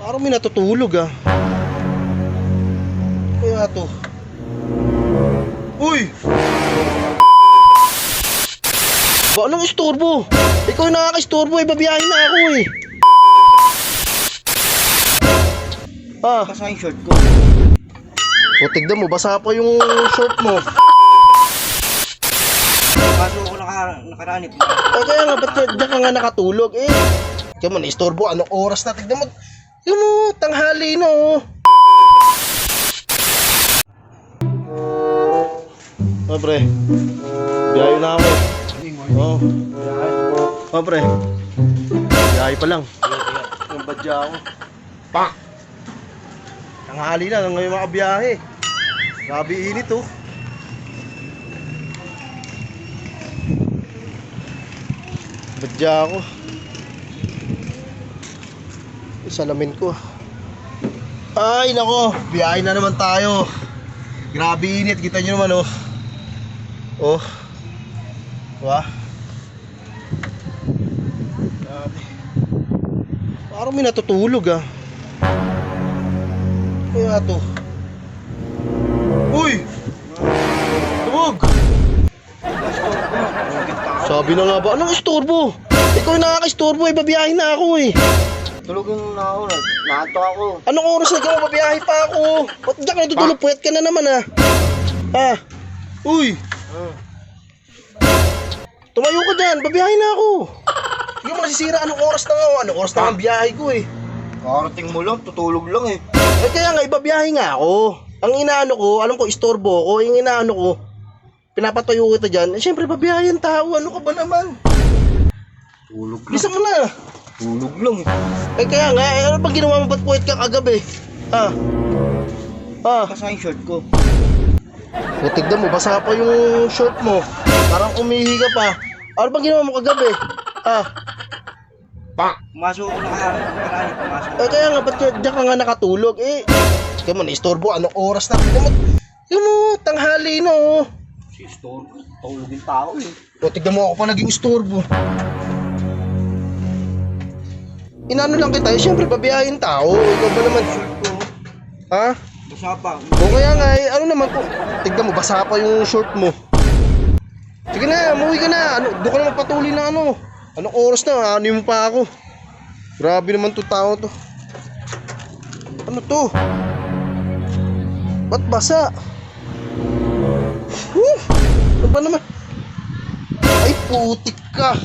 Parang may natutulog ah. Kaya to. Uy! Ba, anong istorbo? Ikaw yung nakaka-istorbo eh, babiyahin na ako eh. Ah, Basa yung short ko. o tignan mo, basa pa yung short mo. Kaso ako nakaranip. Kaya nga, ba't diyan ka nga nakatulog eh? Kaya mo, na-istorbo, anong oras na? Tignan mo, tanghali na oh. Oh, pre. Biyahe na ako. Oh. Oh, pre. Biyahe pa lang. Ang badya ako. Pa! Tanghali na, ngayon makabiyahe. Grabe init oh. Badya ako. Salamin ko. Ay, nako. Biyahe na naman tayo. Grabe init. Kita nyo naman oh. Oh. Wah. Grabe. Parang may natutulog ah. Kaya to. Uy! Tubog! Sabi na nga ba? Anong istorbo? Ikaw yung nakaka-istorbo eh. Babiyahin na ako eh. Tulogin na ako. Nato ako. Anong oras na ikaw? Babiyahe pa ako. Ba't diyan ka natutulog? Puyat ka na naman ah. Ah. Uy! Tumayo ka dyan. Babiyahe na ako. Hindi mo nasisira. Anong oras na nga? Anong oras na ang biyahe ko eh. Karating mo lang. Tutulog lang eh. Eh kaya nga, ibabiyahe nga ako. Ang inaano ko, alam ko, istorbo ko. Yung inaano ko, pinapatayo kita dyan. Eh syempre, babiyahe ang tao. Ano ka ba naman? Tulog lang. Bisa mo na. Tulog lang eh. Eh kaya nga, ano pag ginawa mo? Ba't puwet ka kagabi? Ah. Ah. Basa yung short ko. O tignan mo, basa pa yung short mo. Parang umihi ka pa. Ano bang ginawa mo kagabi? Ah. Pumasok ako nakaranip. Eh kaya nga, ba't diyan ka nga nakatulog? Eh, kaya mo, na-istorbo. Anong oras na? Tignan mo, tanghali na oh. Si store. Tulogin tao eh. O tignan mo, ako pa naging istorbo. Inano lang kita, eh, syempre babiyahin tao. Ikaw ba naman? Ha? Basa pa. O kaya nga, eh, ano naman po? Tignan mo, basa pa yung short mo. Sige na, umuwi ka na. Ano, doon ka na magpatuloy na ano. Anong oras na? Ano mo pa ako? Grabe naman to tao to. Ano to? Ba't basa? Ano ba naman? Ay, putik ka.